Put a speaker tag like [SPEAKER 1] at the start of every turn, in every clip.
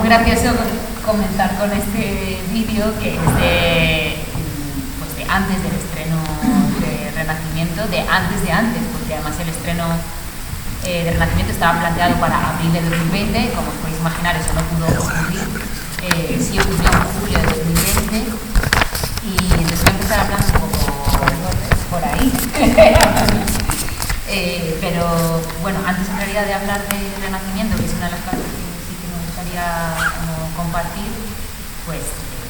[SPEAKER 1] muy gracioso comenzar con este vídeo que es de antes del estreno de Renacimiento, de antes, porque además el estreno de Renacimiento estaba planteado para abril de 2020, como os podéis imaginar eso no pudo ocurrir, sí ocurrió en julio de 2020 y entonces voy a empezar hablando un poco por ahí. Pero bueno, antes en realidad de hablar de Renacimiento, que es una de las cosas que sí que me gustaría compartir, pues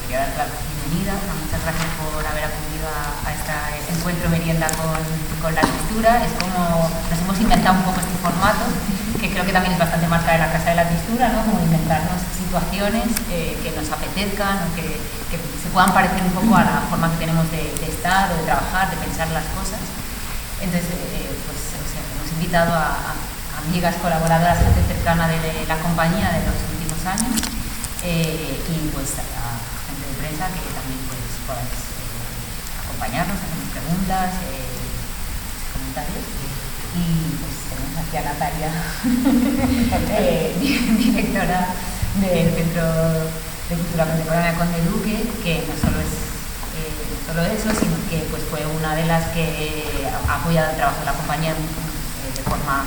[SPEAKER 1] quería dar la bienvenida, muchas gracias por haber acudido a este encuentro merienda con la Tristura. Es como nos hemos inventado un poco este formato, que creo que también es bastante marca de la Casa de la Tristura, ¿no? Como inventarnos situaciones que nos apetezcan o que se puedan parecer un poco a la forma que tenemos de estar o de trabajar, de pensar las cosas. Entonces, pues hemos invitado a amigas, colaboradoras, gente cercana de la compañía de los últimos años y pues a gente de prensa que también pues podáis acompañarnos, hacernos preguntas, comentarios. Y pues tenemos aquí a Natalia, directora del Centro de Cultura Contemporánea Conde Duque, que no solo es solo eso, sino que pues fue una de las que ha apoyado el trabajo de la compañía de forma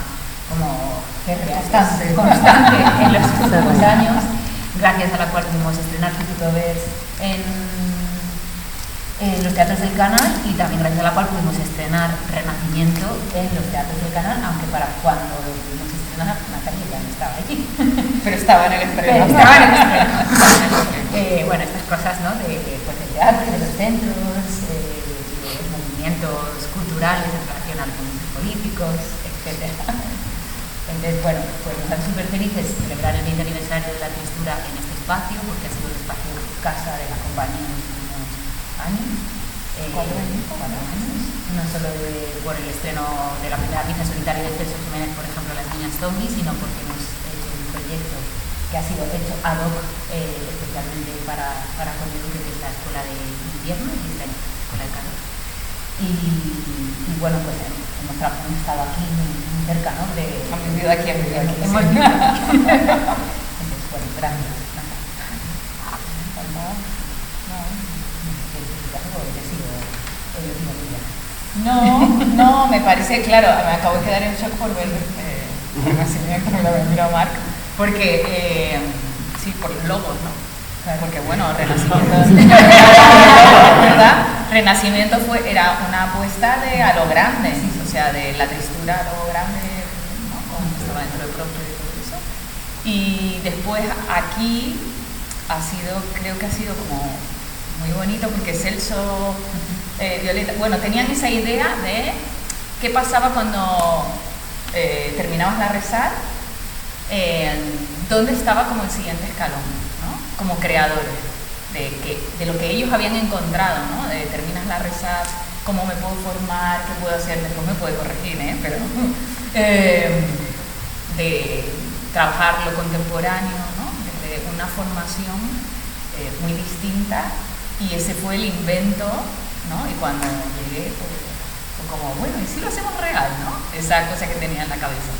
[SPEAKER 1] como constante en los últimos años, gracias a la cual pudimos estrenar Futurovers en los teatros del Canal y también gracias a la cual pudimos estrenar Renacimiento en los teatros del Canal, aunque para cuando lo pudimos estrenar Natalia ya no estaba allí.
[SPEAKER 2] Pero estaba en el estreno.
[SPEAKER 1] Bueno, estas cosas, ¿no? Del teatro y de los centros, de los movimientos culturales en relación a los movimientos políticos, etc. Entonces, bueno, pues nos hace súper felices celebrar el 20 aniversario de la Tristura en este espacio, porque ha sido el espacio casa de la compañía en los últimos años. 4 años. No solo por el estreno de la primera pieza solitaria de Celso Jiménez, por ejemplo, Las Niñas Zombies, sino porque hemos hecho un proyecto que ha sido hecho ad hoc especialmente para Conde Duque, que es la escuela de invierno y es la escuela de calor. Y bueno, pues hemos estado aquí muy cerca, ¿no?
[SPEAKER 2] Hemos vivido aquí.
[SPEAKER 1] Hemos vivido aquí. Entonces, bueno, gracias.
[SPEAKER 2] No, me parece, claro, me acabo de quedar en shock por ver Renacimiento, me lo miro Marc, porque, sí, por los logos, ¿no? Porque bueno, Renacimiento, ¿verdad? Renacimiento era una apuesta a lo grande, o sea, de la Tristura a lo grande, ¿no? Como estaba dentro del propio y todo eso. Y después aquí creo que ha sido como muy bonito, porque Celso, Violeta, bueno, tenían esa idea de qué pasaba cuando terminabas la rezar, dónde estaba como el siguiente escalón, ¿no? Como creadores de lo que ellos habían encontrado, ¿no? Terminas la rezar, cómo me puedo formar, qué puedo hacer, después me puede corregir, pero de trabajar lo contemporáneo, ¿no? Desde una formación muy distinta, y ese fue el invento, ¿no? Y cuando llegué fue como, bueno, ¿y si lo hacemos real, no? Esa cosa que tenía en la cabeza.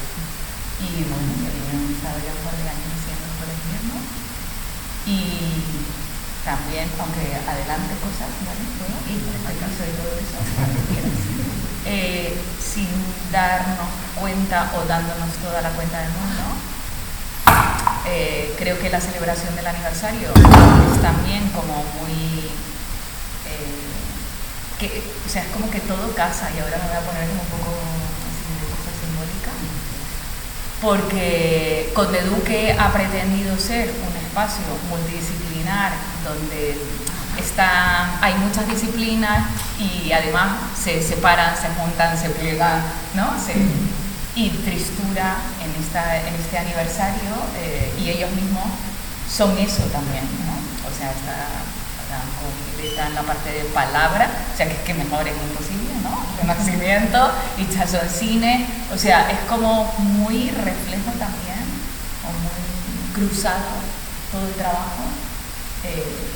[SPEAKER 2] Y bueno, yo he estado ya un par de años haciendo por el invierno. Y también, aunque adelante cosas, ¿vale? Bueno, y permiso y todo eso, sin darnos cuenta o dándonos toda la cuenta del mundo, creo que la celebración del aniversario es también como muy... o sea, es como que todo casa, y ahora me voy a poner como un poco así de cosa simbólica, porque Conde Duque ha pretendido ser un espacio multidisciplinar donde hay muchas disciplinas y además se separan, se juntan, se pliegan, ¿no? Y Tristura en este aniversario, y ellos mismos son eso también, ¿no? O sea, está en la parte de palabra, o sea, que mejor es imposible, ¿no? Renacimiento y Chazoncine, o sea, es como muy reflejo también, o muy cruzado todo el trabajo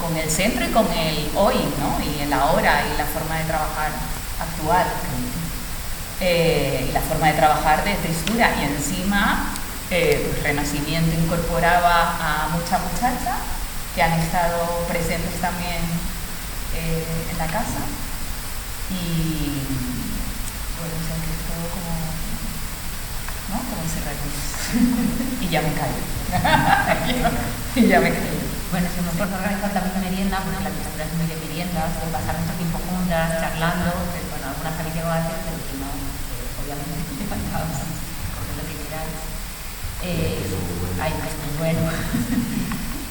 [SPEAKER 2] con el centro y con el hoy, ¿no? Y el ahora, y la forma de trabajar actual, y la forma de trabajar de Tristura, y encima Renacimiento incorporaba a muchas muchachas que han estado presentes también en la casa y bueno, o sea que es todo como, ¿no? Como encerradillas. Y ya me callo. Y ya me callo.
[SPEAKER 1] Bueno, se nos puede organizar también una merienda, porque la textura es muy de meriendas, de pasar mucho tiempo juntas, charlando, pues bueno, algunas habéis llegado a hacer, pero que no, obviamente te faltaba, coger lo que queráis. Ay, pues muy bueno.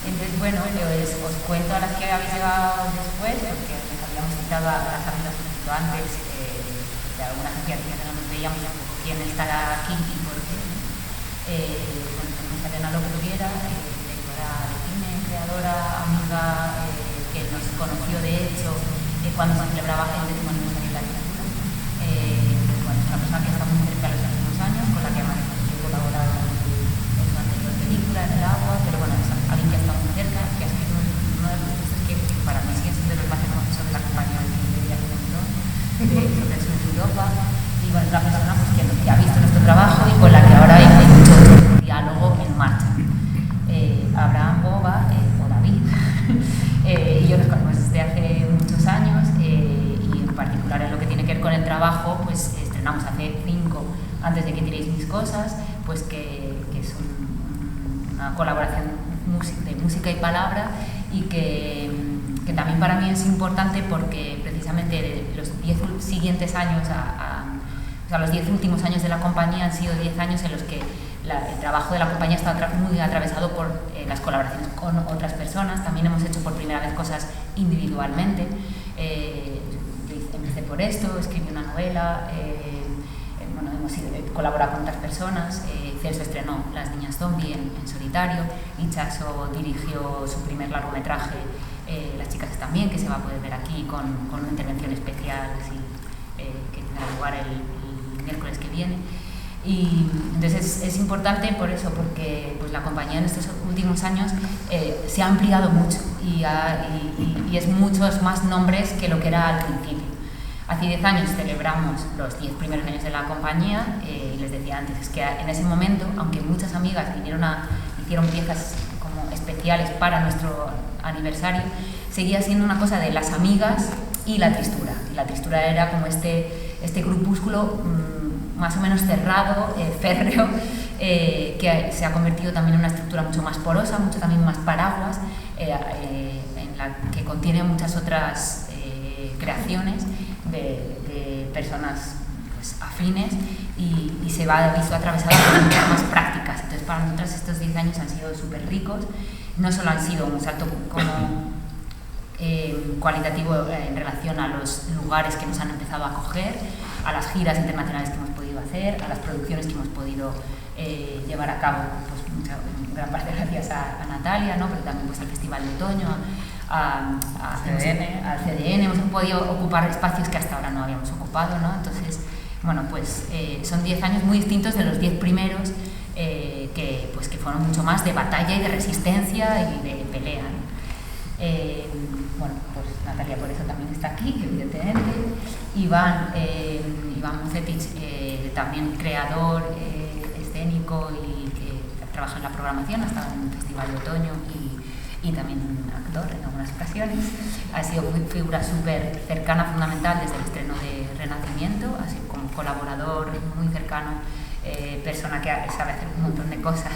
[SPEAKER 1] Entonces, bueno, os cuento a las que habéis llegado después, porque les habíamos citado a las amigas un poquito antes, de algunas actividades que no nos veíamos, un poco quién estará aquí y por qué. Bueno, tenemos a Elena López Rubiera, directora de cine, creadora, amiga, que nos conoció de hecho cuando se celebraba el 10º aniversario de la literatura. Bueno, es una persona que está muy cerca de los últimos años, con la que hemos colaborado en su anterior película, En el agua, pero bueno, es alguien que ha estado muy cerca, que ha escrito uno de los textos que para mí siguen siendo los más hermosos sobre la compañía de cine de Viaje sobre el sur de Europa. Y bueno, es una persona pues, que ha visto nuestro trabajo y con la que ahora hay mucho diálogo en marcha. Abraham Boba, o David, y yo nos conocemos desde hace muchos años y en particular en lo que tiene que ver con el trabajo, pues estrenamos hace 5, antes de que tiréis mis cosas, pues que es una colaboración de música y palabra y que también para mí es importante porque precisamente los 10 siguientes años o sea, los 10 últimos años de la compañía han sido 10 años en los que el trabajo de la compañía está muy atravesado por las colaboraciones con otras personas. También hemos hecho por primera vez cosas individualmente. Yo empecé por esto, escribí una novela, bueno, hemos colaborado con otras personas. Celso estrenó Las niñas zombie en solitario, Ichaso dirigió su primer largometraje, Las chicas están bien, que se va a poder ver aquí con una intervención especial que tendrá lugar el miércoles que viene. Y entonces es importante por eso, porque pues, la compañía en estos últimos años se ha ampliado mucho y es muchos más nombres que lo que era al principio. Hace 10 años celebramos los 10 primeros años de la compañía y les decía antes, es que en ese momento, aunque muchas amigas hicieron piezas como especiales para nuestro aniversario, seguía siendo una cosa de las amigas y la tristura. Y la tristura era como este grupúsculo más o menos cerrado, férreo, que se ha convertido también en una estructura mucho más porosa, mucho también más paraguas, en la que contiene muchas otras creaciones de personas pues, afines y se va visto atravesado por formas prácticas. Entonces para nosotros estos 10 años han sido súper ricos, no solo han sido un salto como cualitativo en relación a los lugares que nos han empezado a acoger, a las giras internacionales que hemos podido hacer, a las producciones que hemos podido llevar a cabo, pues en gran parte gracias a Natalia, ¿no? Pero también pues, al Festival de Otoño, al CDN, hemos podido ocupar espacios que hasta ahora no habíamos ocupado, ¿no? Entonces, bueno, pues son 10 años muy distintos de los 10 primeros que fueron mucho más de batalla y de resistencia y de pelea, ¿no? Bueno, pues Natalia por eso también está aquí, evidentemente. Iván Mucetic, también creador escénico y que trabaja en la programación, ha estado en el Festival de Otoño y también actor en algunas ocasiones. Ha sido figura súper cercana, fundamental desde el estreno de Renacimiento, ha sido como colaborador muy cercano, persona que sabe hacer un montón de cosas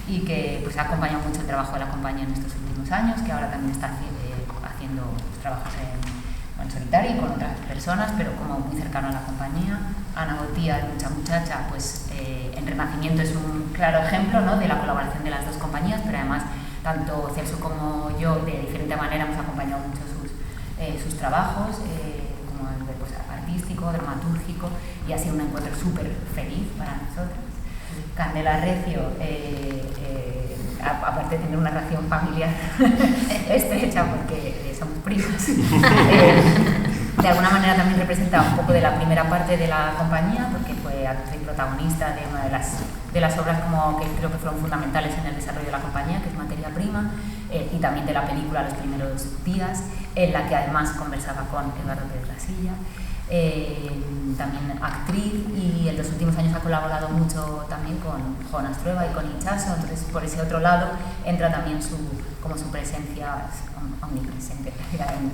[SPEAKER 1] y que pues, ha acompañado mucho el trabajo de la compañía en estos últimos años, que ahora también está haciendo trabajos en solitario y con otras personas, pero como muy cercano a la compañía. Ana Gotía, Mucha Muchacha, pues en Renacimiento es un claro ejemplo, ¿no? De la colaboración de las dos compañías, pero además tanto Celso como yo de diferente manera hemos acompañado mucho sus trabajos, como el pues, artístico, dramatúrgico, y ha sido un encuentro súper feliz para nosotros. Candela Recio, aparte de tener una relación familiar estrecha porque somos primas, de alguna manera también representa un poco de la primera parte de la compañía, porque fue actriz protagonista de una de las obras como que creo que fueron fundamentales en el desarrollo de la compañía, que es Materia Prima. y también de la película Los primeros días, en la que además conversaba con Eduardo Pérez Rasilla, también actriz, y en los últimos años ha colaborado mucho también con Jonas Trueba y con Itxaso. Entonces por ese otro lado entra también su presencia omnipresente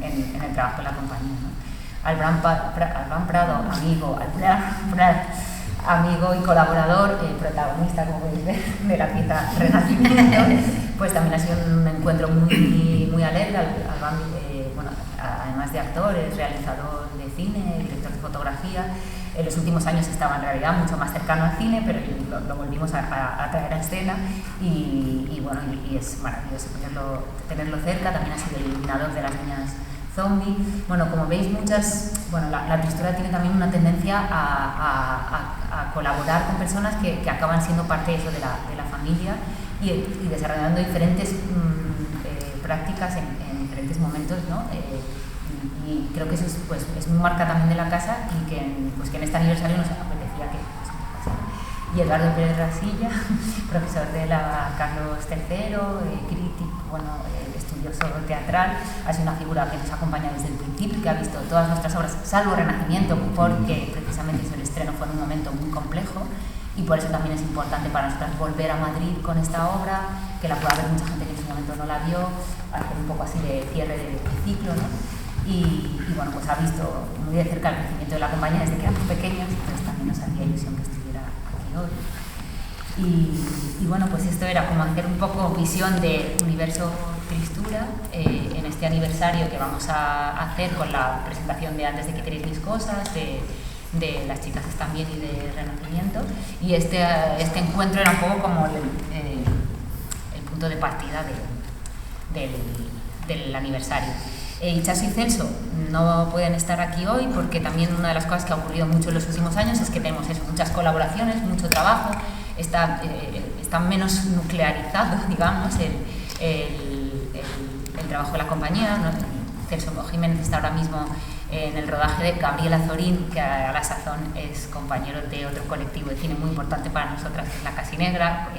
[SPEAKER 1] en el trabajo de la compañía, ¿no? Albran Prado, amigo y colaborador, protagonista, como podéis ver, de la pieza Renacimiento, pues también ha sido un encuentro muy alegre. Albran, bueno, además de actor, es realizador de cine, director de fotografía. En los últimos años estaba en realidad mucho más cercano al cine, pero lo volvimos a traer a escena, y bueno, y es maravilloso tenerlo cerca. También ha sido el iluminador de Las niñas zombie. Bueno, como veis, la tristura tiene también una tendencia a colaborar con personas que acaban siendo parte de eso, de la familia, y desarrollando diferentes prácticas en diferentes momentos, ¿no? Y creo que eso es muy marca también de la casa, y que en este aniversario nos apetecía que pasara. Y Eduardo Pérez Rasilla, profesor de la Carlos III, crítico, estudioso teatral, ha sido una figura que nos acompaña desde el principio, que ha visto todas nuestras obras, salvo Renacimiento, porque precisamente el estreno fue en un momento muy complejo, y por eso también es importante para nosotras volver a Madrid con esta obra, que la pueda ver mucha gente que en su momento no la vio, hacer un poco así de cierre de ciclo, ¿no? Y bueno, pues ha visto muy de cerca el crecimiento de la compañía desde que éramos pequeños, entonces también nos hacía ilusión que estuviera aquí hoy. Y bueno, pues esto era como hacer un poco visión de Universo Tristura en este aniversario que vamos a hacer con la presentación de Antes de que queréis mis cosas, de Las chicas están bien y de Renacimiento. Y este encuentro era un poco como el punto de partida del aniversario. Itxaso y Celso no pueden estar aquí hoy porque también una de las cosas que ha ocurrido mucho en los últimos años es que tenemos muchas colaboraciones, mucho trabajo, está menos nuclearizado, digamos, el trabajo de la compañía, ¿no? Celso Jiménez está ahora mismo en el rodaje de Gabriel Azorín, que a la sazón es compañero de otro colectivo de cine muy importante para nosotras, que es La Casi Negra,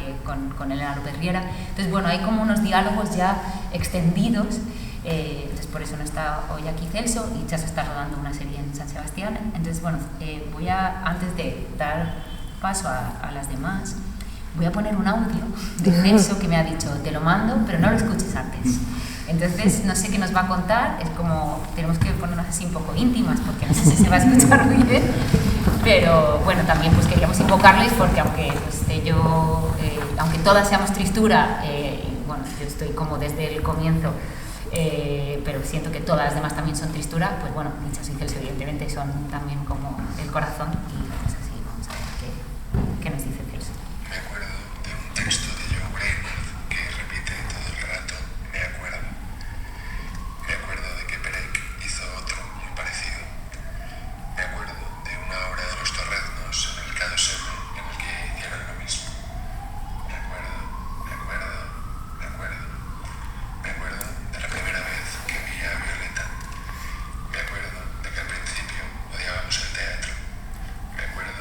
[SPEAKER 1] con Elena López Riera. Entonces, bueno, hay como unos diálogos ya extendidos. Entonces por eso no está hoy aquí Celso, y Itxaso está rodando una serie en San Sebastián. Entonces bueno, antes de dar paso a las demás, voy a poner un audio de Celso que me ha dicho: te lo mando, pero no lo escuches antes. Entonces no sé qué nos va a contar, es como, tenemos que ponernos así un poco íntimas porque no sé si se va a escuchar muy bien, pero bueno, también pues queríamos invocarles porque aunque todas seamos tristura, bueno, yo estoy como desde el comienzo, pero siento que todas las demás también son tristura, pues bueno, Itxaso y Celso evidentemente son también como el corazón, y pues así vamos a ver qué nos dice Celso.
[SPEAKER 3] Me acuerdo de un texto de Joe Brainerd que repite todo el rato, me acuerdo de que Perec hizo otro muy parecido, me acuerdo de una obra de los Torreznos en el K2M en el que hicieron lo mismo, me acuerdo de la primera vez que vi a Violeta, me acuerdo de que al principio odiábamos el teatro, me acuerdo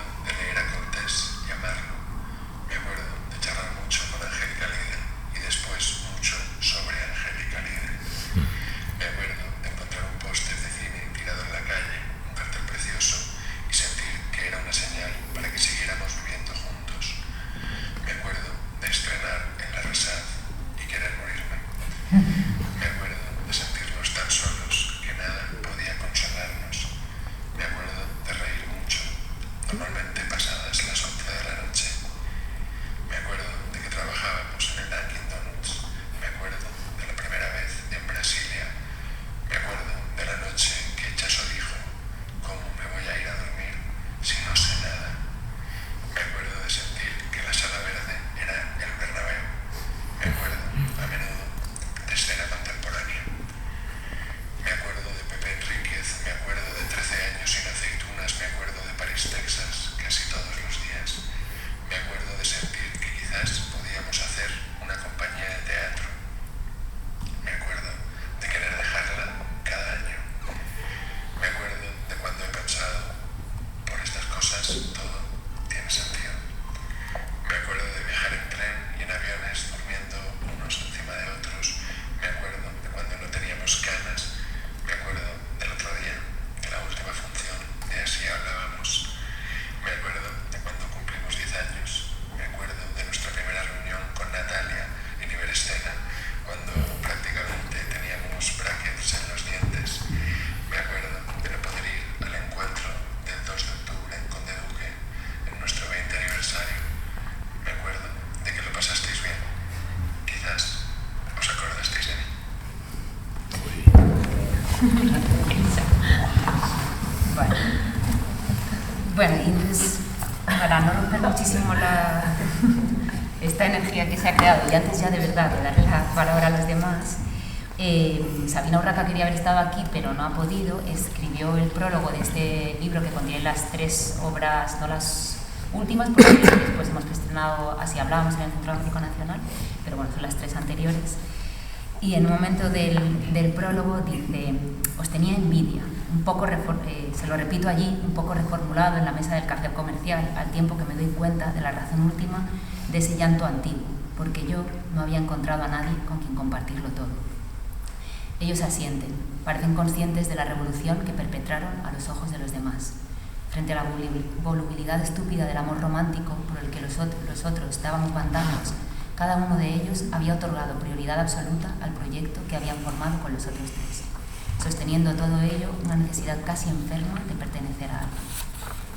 [SPEAKER 1] Bueno, y entonces, para no romper muchísimo esta energía que se ha creado, y antes ya de verdad de darle la palabra a los demás, Sabina Urraca quería haber estado aquí, pero no ha podido. Escribió el prólogo de este libro que contiene las 3 obras, no las últimas, porque después hemos estrenado Así hablábamos en el Centro Dramático Nacional, pero bueno, son las 3 anteriores. Y en un momento del prólogo dice: os tenía envidia, un poco se lo repito allí, un poco reformulado en la mesa del café comercial, al tiempo que me doy cuenta de la razón última de ese llanto antiguo, porque yo no había encontrado a nadie con quien compartirlo todo. Ellos asienten, parecen conscientes de la revolución que perpetraron a los ojos de los demás. Frente a la volubilidad estúpida del amor romántico por el que los otros dábamos bandazos, cada uno de ellos había otorgado prioridad absoluta al proyecto que habían formado con los otros 3, sosteniendo todo ello una necesidad casi enferma de pertenecer a algo.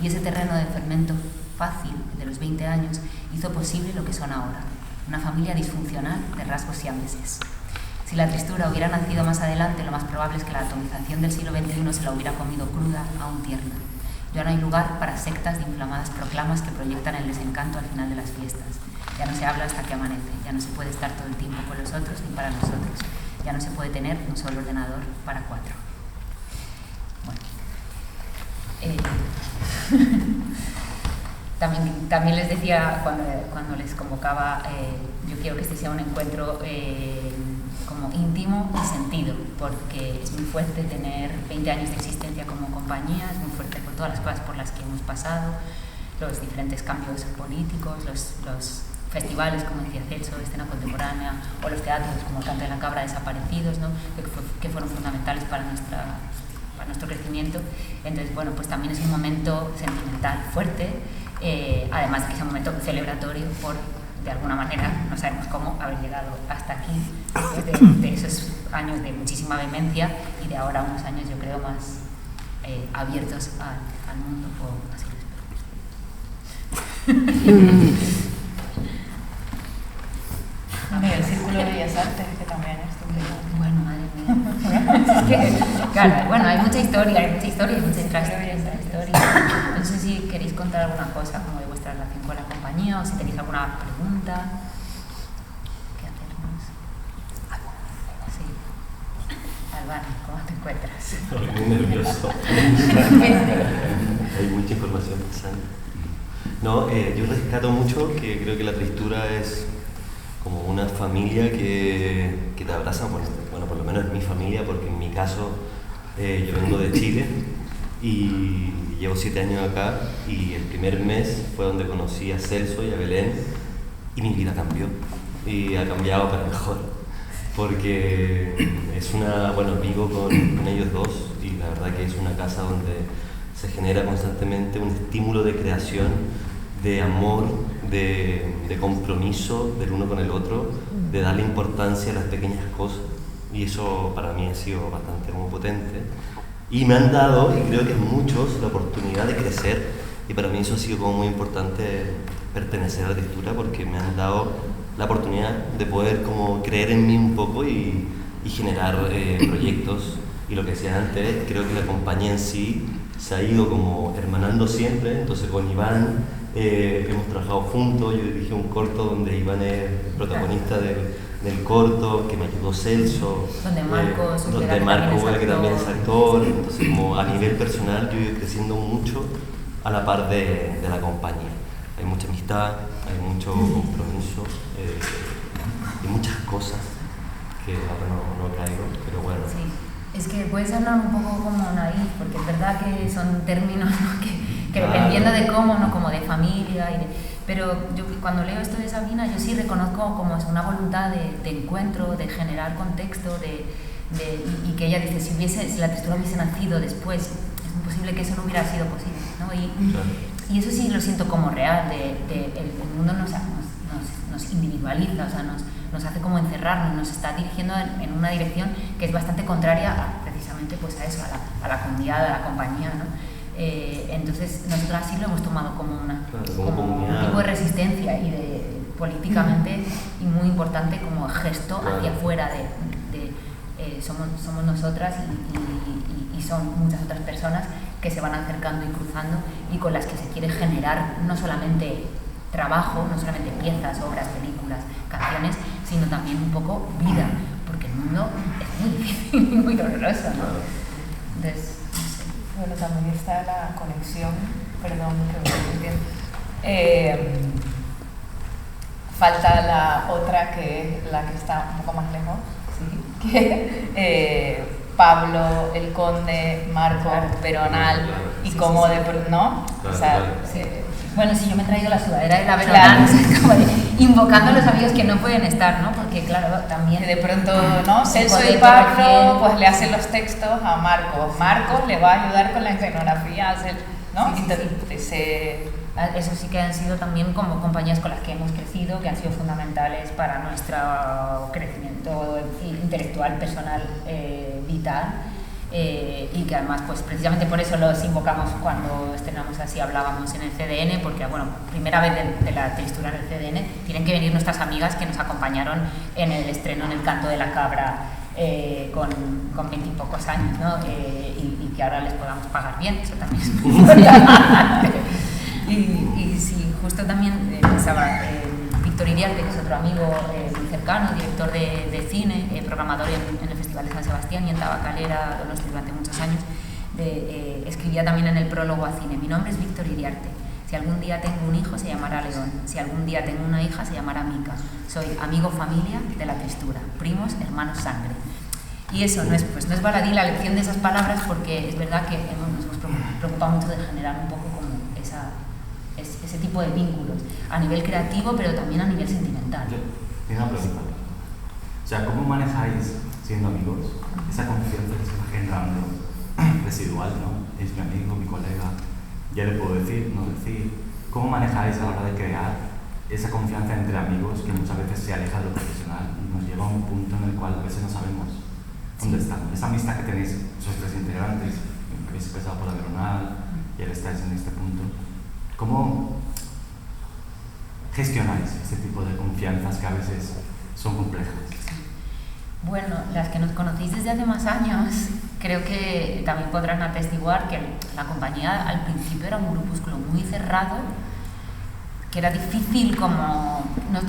[SPEAKER 1] Y ese terreno de fermento fácil de los 20 años hizo posible lo que son ahora, una familia disfuncional de rasgos siameses. Si la tristura hubiera nacido más adelante, lo más probable es que la atomización del siglo XXI se la hubiera comido cruda, aún tierna. Ya no hay lugar para sectas de inflamadas proclamas que proyectan el desencanto al final de las fiestas. Ya no se habla hasta que amanece, ya no se puede estar todo el tiempo con los otros ni para nosotros. Ya no se puede tener un solo ordenador para 4. Bueno. También les decía cuando les convocaba, yo quiero que este sea un encuentro como íntimo y sentido, porque es muy fuerte tener 20 años de existencia como compañía, es muy fuerte por todas las cosas por las que hemos pasado, los diferentes cambios políticos, los festivales, como decía Celso, de escena contemporánea, o los teatros como el Canto de la Cabra, desaparecidos, ¿no? que fueron fundamentales para nuestro crecimiento. Entonces, bueno, pues también es un momento sentimental fuerte, además de que es un momento celebratorio por, de alguna manera, no sabemos cómo, haber llegado hasta aquí, después de esos años de muchísima vehemencia y de ahora unos años, yo creo, más abiertos al mundo, o así lo espero.
[SPEAKER 2] El Círculo de Bellas Artes, que también es tu libro.
[SPEAKER 1] Bueno, madre mía. Es que, claro, bueno, hay mucha historia, hay mucha intrahistoria. No sé si queréis contar alguna cosa como de vuestra relación con la compañía, o si tenéis alguna pregunta. ¿Qué hacemos? Sí. Albano, ¿cómo te encuentras?
[SPEAKER 4] Muy nervioso. Hay mucha información pasando. No, yo rescato mucho que creo que la tristura es como una familia que te abraza, bueno, por lo menos es mi familia, porque en mi caso yo vengo de Chile y llevo 7 años acá, y el primer mes fue donde conocí a Celso y a Belén y mi vida cambió, y ha cambiado para mejor, porque vivo con ellos dos, y la verdad que es una casa donde se genera constantemente un estímulo de creación, de amor, de compromiso del uno con el otro, de darle importancia a las pequeñas cosas, y eso para mí ha sido bastante muy potente, y me han dado, y creo que muchos, la oportunidad de crecer, y para mí eso ha sido como muy importante, pertenecer a la tristura, porque me han dado la oportunidad de poder como creer en mí un poco y generar proyectos, y lo que decía antes, creo que la compañía en sí se ha ido como hermanando siempre. Entonces con Iván hemos trabajado juntos, yo dirigí un corto donde Iván es el protagonista del corto, que me ayudó Celso, donde Marco, que también es actor. Entonces como a nivel personal yo he ido creciendo mucho a la par de la compañía. Hay mucha amistad, hay mucho compromiso, y muchas cosas que ahora no caigo, pero bueno.
[SPEAKER 1] Sí. Es que puede sonar un poco como naif, porque es verdad que son términos, ¿no? que dependiendo de cómo, ¿no? Como de familia, pero yo cuando leo esto de Sabina, yo sí reconozco como es una voluntad de encuentro, de generar contexto, y que ella dice, si la textura hubiese nacido después, es imposible que eso no hubiera sido posible, ¿no? Y eso sí lo siento como real, el mundo nos individualiza, o sea, nos hace como encerrarnos, nos está dirigiendo en una dirección que es bastante contraria precisamente pues a eso, a la comunidad, a la compañía, ¿no? Entonces nosotros así lo hemos tomado como un tipo de resistencia y políticamente y muy importante como gesto hacia afuera somos nosotras y y son muchas otras personas que se van acercando y cruzando y con las que se quiere generar no solamente trabajo, no solamente piezas, obras, películas, canciones, sino también un poco vida, porque el mundo es muy difícil y muy doloroso, ¿no? Entonces, no sé.
[SPEAKER 2] Bueno, también está la conexión, perdón que falta la otra que es la que está un poco más lejos, ¿sí? Que Pablo, el Conde, Marco, Veronal y
[SPEAKER 1] sí,
[SPEAKER 2] cómo
[SPEAKER 1] sí,
[SPEAKER 2] de ¿no?
[SPEAKER 4] Claro,
[SPEAKER 2] o sea,
[SPEAKER 4] claro.
[SPEAKER 2] sí.
[SPEAKER 1] Bueno, sí, yo me he traído la sudadera de la Veronal, como invocando a los amigos que no pueden estar, ¿no? Porque claro, también
[SPEAKER 2] Que de pronto, ¿no? Celso y
[SPEAKER 1] poder
[SPEAKER 2] Pablo,
[SPEAKER 1] corregir.
[SPEAKER 2] pues le hacen los textos a Marcos. Marcos le va a ayudar con la escenografía, hacer, ¿no?
[SPEAKER 1] Sí, sí, sí. Eso sí que han sido también como compañías con las que hemos crecido, que han sido fundamentales para nuestro crecimiento intelectual, personal, vital. Y que además, pues precisamente por eso los invocamos cuando estrenamos Así Hablábamos en el CDN, porque bueno, primera vez de la tristura en el CDN, tienen que venir nuestras amigas que nos acompañaron en el estreno en El Canto de la Cabra con 20 y pocos años, ¿no? Y que ahora les podamos pagar bien, eso también es muy importante. Y sí, justo también pensaba, Víctor Iriarte, que es otro amigo muy cercano, director de cine, programador en el Festival de San Sebastián y en Tabacalera Donosti durante muchos años, escribía también en el prólogo a cine: mi nombre es Víctor Iriarte, si algún día tengo un hijo se llamará León, si algún día tengo una hija se llamará Mica, soy amigo familia de la tristura, primos, hermanos, sangre. Y eso no es baladí la lección de esas palabras, porque es verdad que nos hemos preocupado mucho de generar un poco como ese tipo de vínculos a nivel creativo, pero también a nivel sentimental.
[SPEAKER 5] Tengo una pregunta. O sea, ¿cómo manejáis, siendo amigos, esa confianza que se va generando residual, ¿no? Es mi amigo, mi colega, ya le puedo decir, no decir. ¿Cómo manejáis a la hora de crear esa confianza entre amigos que muchas veces se aleja de lo profesional y nos lleva a un punto en el cual a veces no sabemos dónde estamos? Esa amistad que tenéis, esos tres integrantes, que habéis empezado por la Veronal y ahora estáis en este punto, ¿cómo gestionáis ese tipo de confianzas que a veces son complejas?
[SPEAKER 1] Bueno, las que nos conocéis desde hace más años, creo que también podrán atestiguar que la compañía al principio era un grupúsculo muy cerrado, que era difícil, como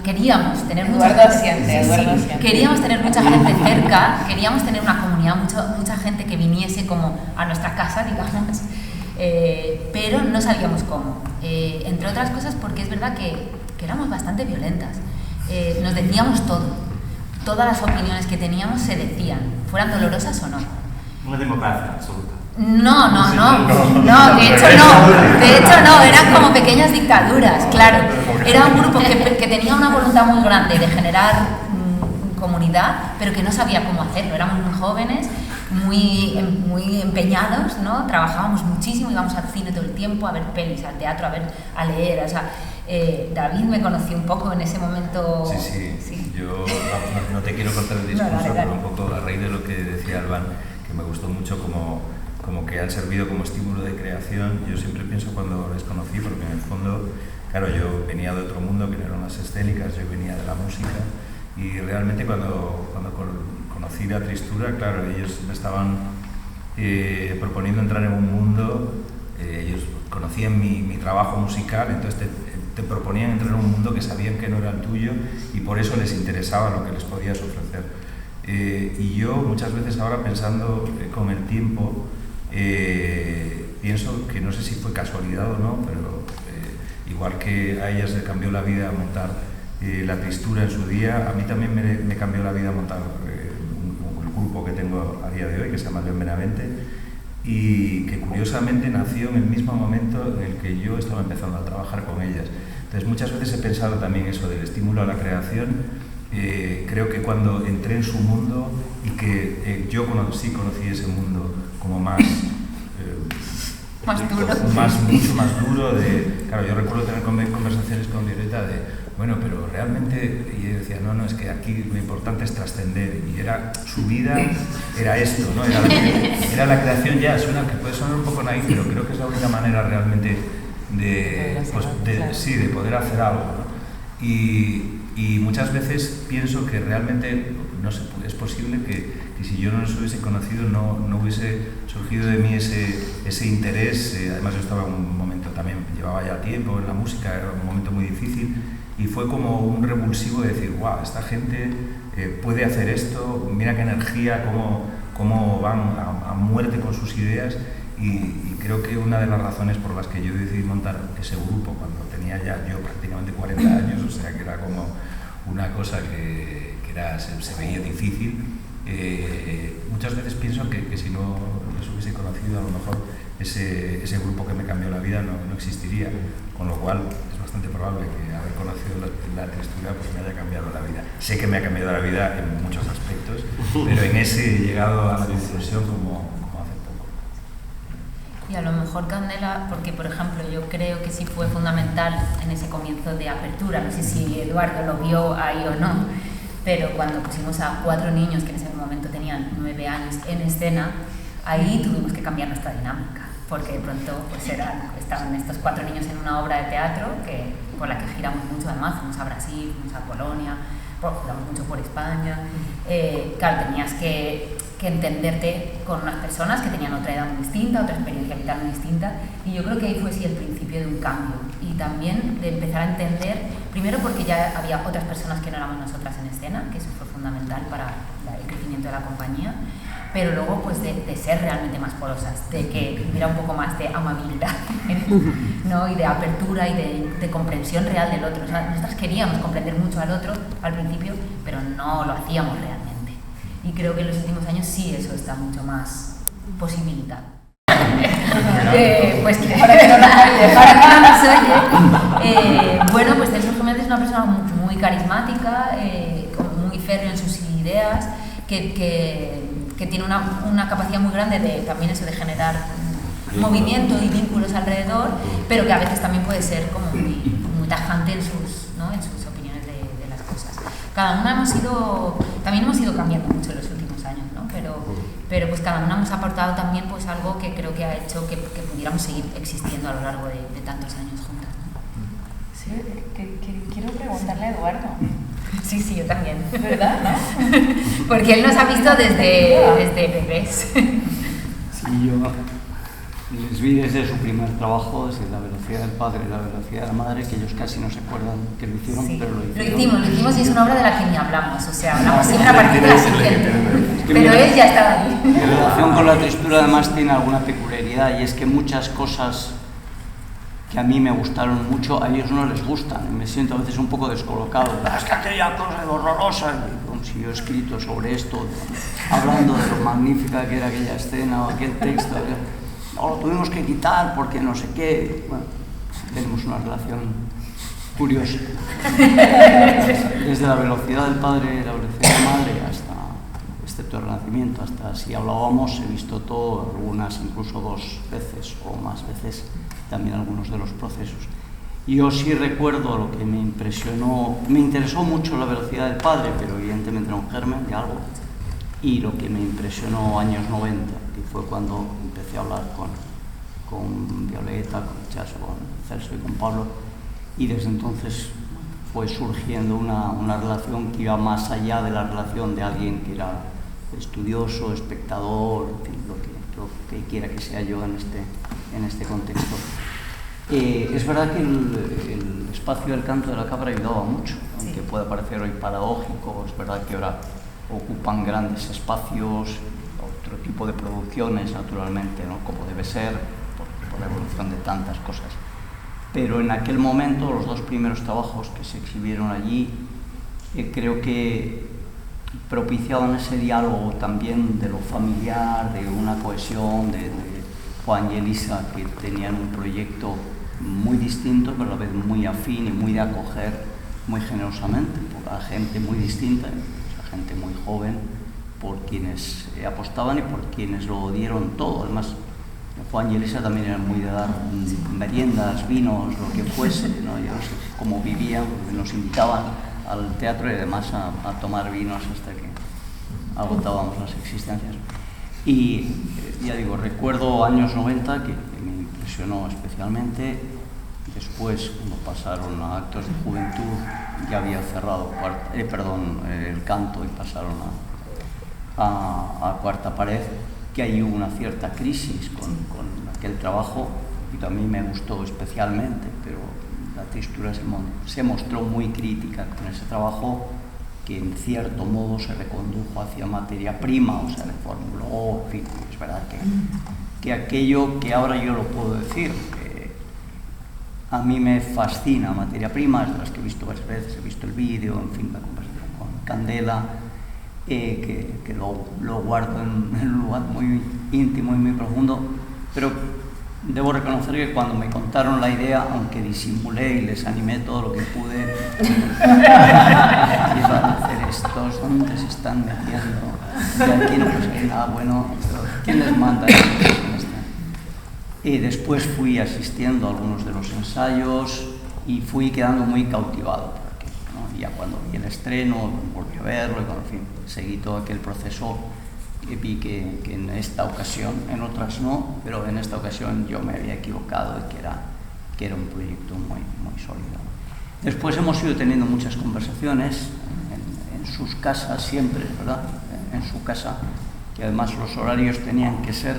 [SPEAKER 1] queríamos tener mucha gente, queríamos tener mucha gente cerca, queríamos tener una comunidad, mucha gente que viniese como a nuestra casa, digamos, pero no sabíamos cómo. Entre otras cosas porque es verdad que éramos bastante violentas, nos decíamos todo. Todas las opiniones que teníamos se decían, fueran dolorosas o no.
[SPEAKER 5] Una democracia absoluta.
[SPEAKER 1] No, de hecho no, eran como pequeñas dictaduras, claro. Era un grupo que tenía una voluntad muy grande de generar comunidad, pero que no sabía cómo hacerlo. Éramos muy jóvenes, muy empeñados, ¿no? Trabajábamos muchísimo, íbamos al cine todo el tiempo, a ver pelis, al teatro, a leer, o sea... David me conoció un poco en ese momento.
[SPEAKER 6] Sí. Yo no te quiero cortar el discurso,
[SPEAKER 1] dale.
[SPEAKER 6] pero un poco a raíz de lo que decía Alban, que me gustó mucho como que han servido como estímulo de creación. Yo siempre pienso cuando les conocí, porque en el fondo, claro, yo venía de otro mundo que no eran las escénicas, yo venía de la música, y realmente cuando conocí la tristura, claro, ellos me estaban proponiendo entrar en un mundo. Ellos conocían mi trabajo musical, entonces te proponían entrar en un mundo que sabían que no era el tuyo y por eso les interesaba lo que les podías ofrecer. Y yo muchas veces ahora pensando con el tiempo, pienso que no sé si fue casualidad o no, pero igual que a ellas le cambió la vida montar la tristura en su día, a mí también me cambió la vida montar el grupo que tengo a día de hoy, que se llama León Benavente, y que curiosamente nació en el mismo momento en el que yo estaba empezando a trabajar con ellas. Entonces muchas veces he pensado también eso del estímulo a la creación. Creo que cuando entré en su mundo y que yo sí conocí ese mundo como más mucho más duro. Claro, yo recuerdo tener conversaciones con Violeta de bueno, pero realmente, y ella decía, no, es que aquí lo importante es trascender, y su vida era esto, ¿no? Era la creación. Ya, que puede sonar un poco naif, pero creo que es la única manera realmente de poder hacer algo, ¿no? Y muchas veces pienso que realmente no es posible que si yo no los hubiese conocido no hubiese surgido de mí ese interés. Además yo estaba en un momento también, llevaba ya tiempo en la música, era un momento muy difícil y fue como un revulsivo de decir, wow, esta gente puede hacer esto, mira qué energía, cómo van a muerte con sus ideas. Y creo que una de las razones por las que yo decidí montar ese grupo cuando tenía ya yo prácticamente 40 años, o sea que era como una cosa que se veía difícil, muchas veces pienso que si no los hubiese conocido, a lo mejor ese grupo que me cambió la vida no existiría, con lo cual es bastante probable que haber conocido la Tristura pues me haya cambiado la vida. Sé que me ha cambiado la vida en muchos aspectos, pero en ese he llegado a la conclusión como
[SPEAKER 1] y a lo mejor Candela, porque por ejemplo yo creo que sí fue fundamental en ese comienzo de apertura, no sé si Eduardo lo vio ahí o no, pero cuando pusimos a 4 niños que en ese momento tenían 9 años en escena, ahí tuvimos que cambiar nuestra dinámica, porque de pronto pues estaban estos 4 niños en una obra de teatro por la que giramos mucho, además fuimos a Brasil, fuimos a Polonia, giramos mucho por España, claro, tenías que entenderte con unas personas que tenían otra edad muy distinta, otra experiencia vital muy distinta, y yo creo que ahí fue sí el principio de un cambio y también de empezar a entender, primero porque ya había otras personas que no éramos nosotras en escena, que eso fue fundamental para el crecimiento de la compañía, pero luego pues de ser realmente más porosas, de que hubiera un poco más de amabilidad, ¿no? Y de apertura y de comprensión real del otro. O sea, nosotras queríamos comprender mucho al otro al principio, pero no lo hacíamos realmente. Y creo que en los últimos años sí eso está mucho más posibilitado. Pues para que no nos oye. Bueno, pues Celso Jiménez es una persona muy carismática, muy férrea en sus ideas, que tiene una capacidad muy grande de también eso de generar movimiento y vínculos alrededor, pero que a veces también puede ser como muy tajante en sus opiniones de las cosas. Cada una también hemos ido cambiando mucho en los últimos años, ¿no? Pero pues cada una hemos aportado también pues algo que creo que ha hecho que pudiéramos seguir existiendo a lo largo de tantos años juntas, ¿no?
[SPEAKER 2] Sí, quiero preguntarle a Eduardo.
[SPEAKER 1] Sí, yo también.
[SPEAKER 2] ¿Verdad? ¿No?
[SPEAKER 1] Porque él nos ha visto desde bebés.
[SPEAKER 7] Sí, yo les vi desde su primer trabajo, desde La velocidad del padre y La velocidad de la madre, que ellos casi no se acuerdan que lo hicieron,
[SPEAKER 1] sí,
[SPEAKER 7] pero lo hicieron.
[SPEAKER 1] Lo hicimos y es una obra de la que ni hablamos, o sea, hablamos siempre a partir de la siguiente. Pero él ya estaba ahí.
[SPEAKER 7] En relación con La Tristura además tiene alguna peculiaridad y es que muchas cosas que a mí me gustaron mucho, a ellos no les gustan. Me siento a veces un poco descolocado. Es que aquella cosa es horrorosa. Como si yo he escrito sobre esto, hablando de lo magnífica que era aquella escena o aquel texto. No, lo tuvimos que quitar porque no sé qué. Bueno, tenemos una relación curiosa. Desde La velocidad del padre y La velocidad de la madre hasta, excepto el Renacimiento, hasta Si hablábamos, he visto todo, algunas incluso 2 veces o más veces, también algunos de los procesos. Yo sí recuerdo lo que me impresionó, me interesó mucho La velocidad del padre, pero evidentemente era un germen de algo, y lo que me impresionó años 90, que fue cuando empecé a hablar con Violeta, con Chaso, con Celso y con Pablo, y desde entonces fue surgiendo una relación que iba más allá de la relación de alguien que era estudioso, espectador, en fin, lo que quiera que sea yo en este contexto. Es verdad que el espacio del canto de la cabra ayudaba mucho, aunque pueda parecer hoy paradójico. Es verdad que ahora ocupan grandes espacios, otro tipo de producciones, naturalmente, ¿no? Como debe ser, por la evolución de tantas cosas. Pero en aquel momento, los 2 primeros trabajos que se exhibieron allí, creo que propiciaban ese diálogo también de lo familiar, de una cohesión, de Juan y Elisa, que tenían un proyecto muy distinto, pero a la vez muy afín y muy de acoger muy generosamente por la gente muy distinta, la gente muy joven, por quienes apostaban y por quienes lo dieron todo. Además, Juan y Elisa también eran muy de dar meriendas, vinos, lo que fuese, ¿no? Yo no sé cómo vivían, porque nos invitaban al teatro y además a tomar vinos hasta que agotábamos las existencias. Y ya digo, recuerdo años 90 que me impresionó especialmente. Después, cuando pasaron a Actos de Juventud, ya había cerrado el canto y pasaron a Cuarta Pared, que hay una cierta crisis con aquel trabajo, y a mí me gustó especialmente, pero la textura se mostró muy crítica con ese trabajo, que en cierto modo se recondujo hacia materia prima, o sea, reformuló, en fin, es verdad que aquello que ahora yo lo puedo decir, a mí me fascina materia prima, es de las que he visto varias veces, he visto el vídeo, en fin, la conversación con Candela, que lo guardo en un lugar muy íntimo y muy profundo, pero debo reconocer que cuando me contaron la idea, aunque disimulé y les animé todo lo que pude, iban a hacer estos, ¿dónde se están metiendo? De aquí no conseguí nada bueno, pero ¿quién les manda esto? Y después fui asistiendo a algunos de los ensayos y fui quedando muy cautivado por aquello, ¿no? Y ya cuando vi el estreno, volví a verlo y, bueno, en fin, seguí todo aquel proceso. Y vi que en esta ocasión, en otras no, pero en esta ocasión yo me había equivocado y que era un proyecto muy, muy sólido. Después hemos ido teniendo muchas conversaciones en sus casas, siempre, ¿verdad? En su casa, que además los horarios tenían que estar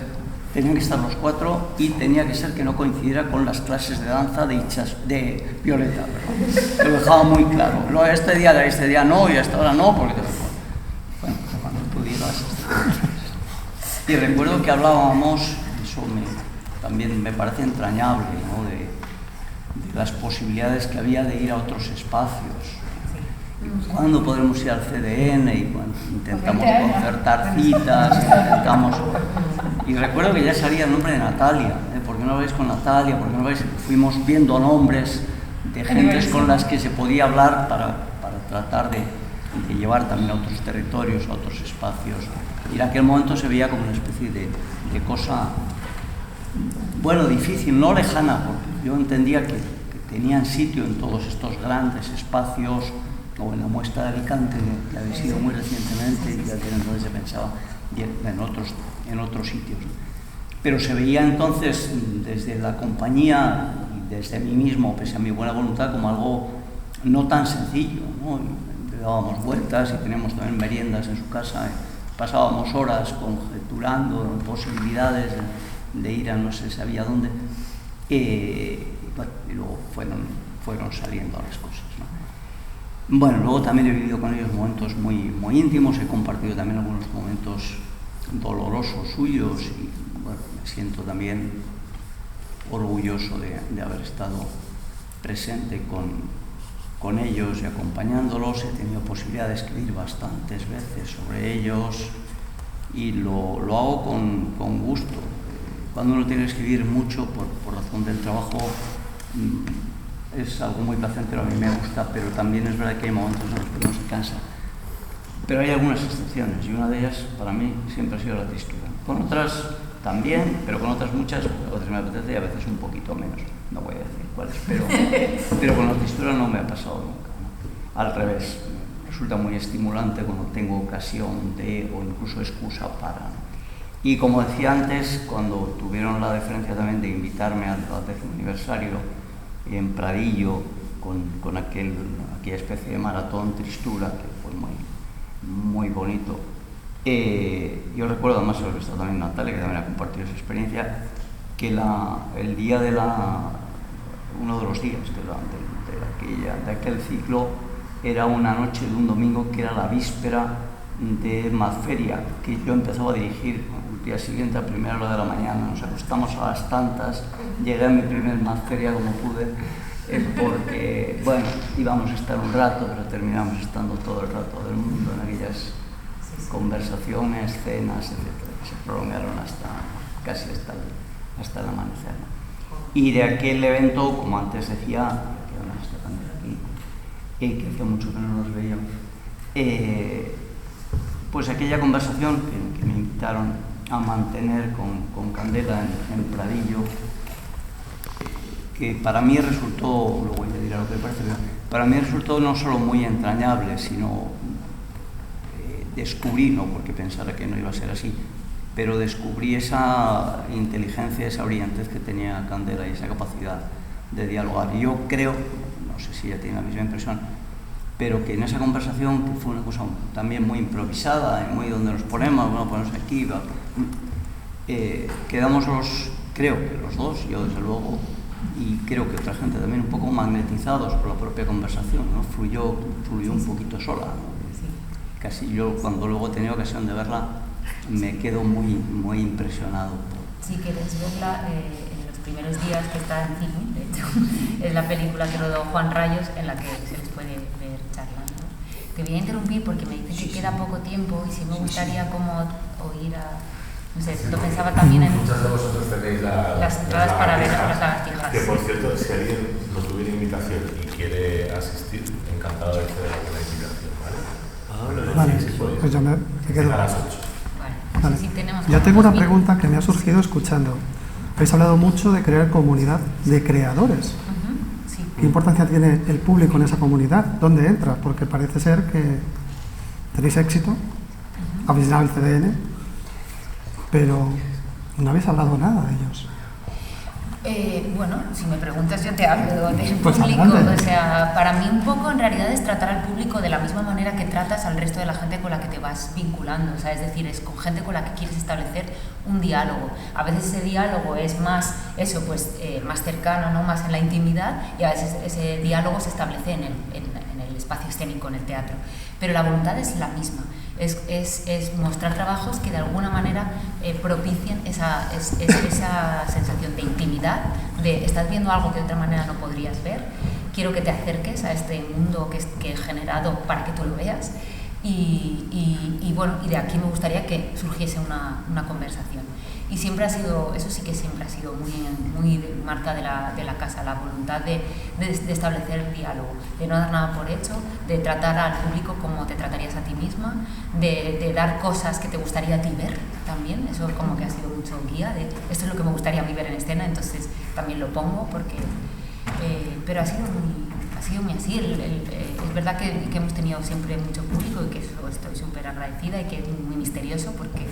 [SPEAKER 7] los 4 y tenía que ser que no coincidiera con las clases de danza de Violeta, ¿verdad? Lo dejaba muy claro. Este día no y hasta ahora no, porque bueno, cuando tú digas. Y recuerdo que hablábamos, eso también me parece entrañable, ¿no? de las posibilidades que había de ir a otros espacios. ¿Cuándo podremos ir al CDN? Y bueno, intentamos concertar citas, y recuerdo que ya salía el nombre de Natalia, ¿por qué no vais con Natalia? ¿Por qué no vais? Fuimos viendo nombres de gentes con las que se podía hablar para tratar de llevar también a otros territorios, a otros espacios. Y en aquel momento se veía como una especie de cosa, bueno, difícil, no lejana, porque yo entendía que tenían sitio en todos estos grandes espacios, o en la muestra de Alicante, que había sido muy recientemente, y ya entonces se pensaba en otros sitios. Pero se veía entonces desde la compañía y desde mí mismo, pese a mi buena voluntad, como algo no tan sencillo, ¿no? Y dábamos vueltas y teníamos también meriendas en su casa, pasábamos horas conjeturando posibilidades de ir a no sé si sabía dónde, y luego fueron saliendo las cosas, ¿no? Bueno, luego también he vivido con ellos momentos muy, muy íntimos, he compartido también algunos momentos dolorosos suyos y bueno, me siento también orgulloso de haber estado presente con ellos y acompañándolos. He tenido posibilidad de escribir bastantes veces sobre ellos y lo hago con gusto. Cuando uno tiene que escribir mucho por razón del trabajo, es algo muy placentero, a mí me gusta, pero también es verdad que hay momentos en los que uno se cansa. Pero hay algunas excepciones y una de ellas para mí siempre ha sido la textura. Con otras también, pero con otras muchas, otras me apetece y a veces un poquito menos. No voy a decir cuáles, pero con la textura no me ha pasado nunca, ¿no? Al revés, resulta muy estimulante cuando tengo ocasión de o incluso excusa para, ¿no? Y como decía antes, cuando tuvieron la deferencia también de invitarme al 10º aniversario en Pradillo con aquella especie de maratón Tristura, que fue muy bonito. Yo recuerdo, además lo que está también Natalia, que también ha compartido esa experiencia, que el día uno de los días de aquel ciclo era una noche de un domingo que era la víspera de Madferia, que yo empezaba a dirigir el día siguiente a primera hora de la mañana. Nos acostamos a las tantas, llegué a mi primer Madferia como pude, porque, bueno, íbamos a estar un rato, pero terminamos estando todo el rato del mundo en aquellas conversaciones, cenas, etcétera, que se prolongaron casi hasta el amanecer, ¿no? Y de aquel evento, como antes decía, que además está también aquí, que hacía mucho que no nos veíamos, pues aquella conversación que me invitaron a mantener con Candela en Pradillo, que para mí resultó, luego ya dirá lo que me parece, pero para mí resultó no solo muy entrañable, sino descubrí, no porque pensara que no iba a ser así, pero descubrí esa inteligencia, esa brillantez que tenía Candela y esa capacidad de dialogar. Y yo creo, no sé si ella tiene la misma impresión, pero que en esa conversación, que fue una cosa también muy improvisada, muy donde nos ponemos, bueno, ponemos aquí, quedamos creo que los dos, yo desde luego, y creo que otra gente también, un poco magnetizados por la propia conversación, ¿no? Fluyó un poquito sola, ¿no? Casi yo, cuando luego he tenido ocasión de verla, me quedo muy impresionado.
[SPEAKER 1] Si queréis verla, en los primeros días que está en cine, de hecho, es la película que rodó Juan Rayos, en la que se les puede ver charlando. Te voy a interrumpir porque me dicen que queda poco tiempo y sí me gustaría como oír a... No sé, lo pensaba también en...
[SPEAKER 8] Muchas de vosotros tenéis
[SPEAKER 1] las entradas para ver las lagartijas.
[SPEAKER 8] Que por cierto, si alguien no tuviera invitación y quiere asistir, encantado de hacer alguna invitación, ¿vale?
[SPEAKER 9] Vale,
[SPEAKER 8] sí,
[SPEAKER 9] pues yo me quedo.
[SPEAKER 8] A las 8.
[SPEAKER 9] Vale.
[SPEAKER 1] Sí, tenemos
[SPEAKER 9] Yo tengo una
[SPEAKER 1] 2.000.
[SPEAKER 9] pregunta que me ha surgido escuchando. Habéis hablado mucho de crear comunidad de creadores.
[SPEAKER 1] Sí.
[SPEAKER 9] ¿Qué importancia tiene el público en esa comunidad? ¿Dónde entra? Porque parece ser que tenéis éxito, habéis llenado el CDN, pero no habéis hablado nada de ellos.
[SPEAKER 1] Bueno, si me preguntas yo te hablo del
[SPEAKER 9] Pues
[SPEAKER 1] público.
[SPEAKER 9] adelante.
[SPEAKER 1] O sea, para mí un poco en realidad es tratar al público de la misma manera que tratas al resto de la gente con la que te vas vinculando. O sea, es decir, es con gente con la que quieres establecer un diálogo. A veces ese diálogo es más, eso, pues, más cercano, ¿no? Más en la intimidad, y a veces ese diálogo se establece en el espacio escénico, en el teatro. Pero la voluntad es la misma. Es mostrar trabajos que de alguna manera propicien esa sensación de intimidad, de estás viendo algo que de otra manera no podrías ver, quiero que te acerques a este mundo que he generado para que tú lo veas, y bueno, y de aquí me gustaría que surgiese una conversación. Y siempre ha sido, eso sí que siempre ha sido muy marca de la casa, la voluntad de establecer el diálogo, de no dar nada por hecho, de tratar al público como te tratarías a ti misma, de dar cosas que te gustaría a ti ver también. Eso como que ha sido mucho guía de esto es lo que me gustaría a mí ver en escena, entonces también lo pongo porque... pero ha sido muy así. Es verdad que hemos tenido siempre mucho público y que eso estoy súper agradecida y que es muy misterioso porque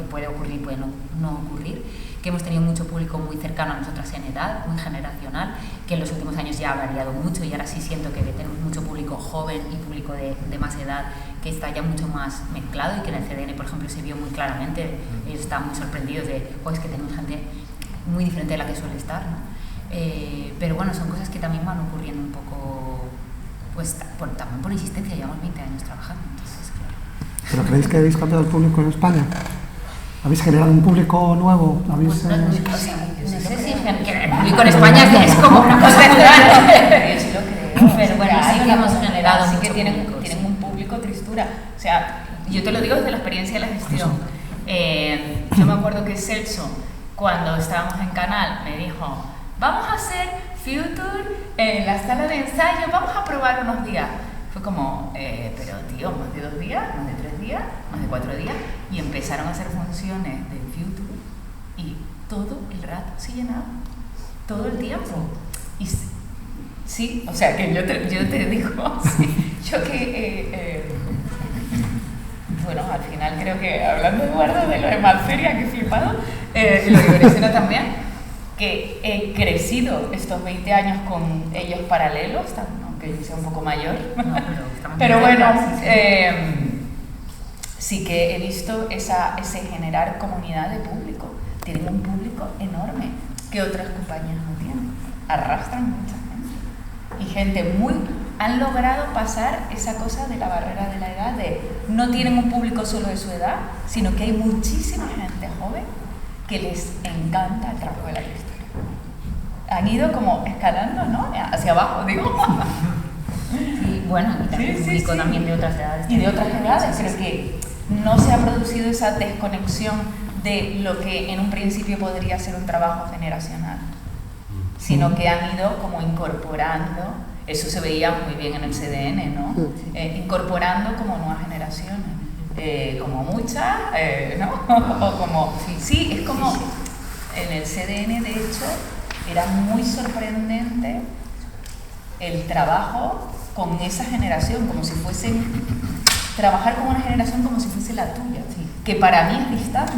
[SPEAKER 1] puede ocurrir, puede no ocurrir, que hemos tenido mucho público muy cercano a nosotras en edad, muy generacional, que en los últimos años ya ha variado mucho y ahora sí siento que tenemos mucho público joven y público de más edad que está ya mucho más mezclado, y que en el CDN, por ejemplo, se vio muy claramente. Ellos estaban muy sorprendidos de, es que tenemos gente muy diferente de la que suele estar, ¿no? Pero bueno, son cosas que también van ocurriendo un poco, pues también por insistencia. Llevamos 20 años trabajando, entonces claro.
[SPEAKER 9] ¿Pero creéis que habéis cambiado el público en España? ¿Habéis generado un público nuevo? ¿Habéis,
[SPEAKER 1] Pues no sé si el público en España es como una cosa rara. Yo sí lo creo. Pero bueno, sí que hemos generado
[SPEAKER 2] sí
[SPEAKER 1] mucho
[SPEAKER 2] que tienen
[SPEAKER 1] público,
[SPEAKER 2] un público tristura. O sea, yo te lo digo desde la experiencia de la gestión. Yo me acuerdo que Celso, cuando estábamos en Canal, me dijo: vamos a hacer Future en la sala de ensayo, vamos a probar unos días. Fue como, pero tío, más de 2 días, más de 3 días, más de 4 días, y empezaron a hacer funciones de Future y todo el rato se llenaba, todo el tiempo. Y sí, o sea que yo te digo, sí, yo que, bueno, al final creo que, hablando Eduardo de lo de Malferia, que he flipado, lo de Beresena también, que he crecido estos 20 años con ellos paralelos, aunque yo sea un poco mayor.
[SPEAKER 1] No,
[SPEAKER 2] pero bueno,
[SPEAKER 1] sí.
[SPEAKER 2] sí que he visto ese generar comunidad de público. Tienen un público enorme que otras compañías no tienen. Arrastran mucha gente. Y gente han logrado pasar esa cosa de la barrera de la edad, de no tienen un público solo de su edad, sino que hay muchísima gente joven que les encanta el trabajo de la historia. Han ido como escalando, ¿no? Hacia abajo, digo.
[SPEAKER 1] Sí, bueno, y también público también de otras edades.
[SPEAKER 2] Y de otras edades. Creo que no se ha producido esa desconexión de lo que en un principio podría ser un trabajo generacional, sino que han ido como incorporando, eso se veía muy bien en el CDN, ¿no? Incorporando como nuevas generaciones, como muchas, ¿no? O como, sí, es como, en el CDN de hecho, era muy sorprendente el trabajo con esa generación, como si fuesen, trabajar con una generación como si fuese la tuya, que para mí es distante.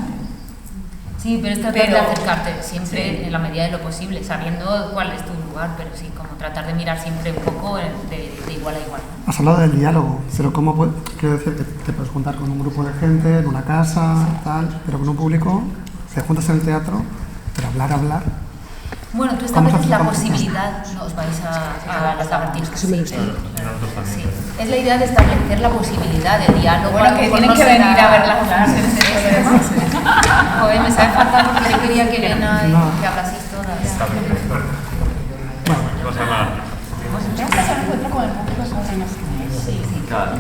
[SPEAKER 1] Sí, pero es tratar de acercarte siempre en la medida de lo posible, sabiendo cuál es tu lugar, pero sí, como tratar de mirar siempre un poco de igual a igual.
[SPEAKER 9] Has hablado del diálogo, pero ¿cómo quiero decir que te puedes juntar con un grupo de gente, en una casa, tal, pero con un público, te juntas en el teatro, pero hablar.
[SPEAKER 1] Bueno, tú estableces la posibilidad, no os vais a las lagartijas. Sí. Es la idea de establecer la posibilidad de diálogo.
[SPEAKER 2] Bueno, que tienen que venir a ver las funciones.
[SPEAKER 1] Joder, me sabe falta porque yo quería que Elena y que hablaseis todas.
[SPEAKER 2] Tenemos que hacer un encuentro con el público sobre los que
[SPEAKER 1] Sí.
[SPEAKER 5] Claro.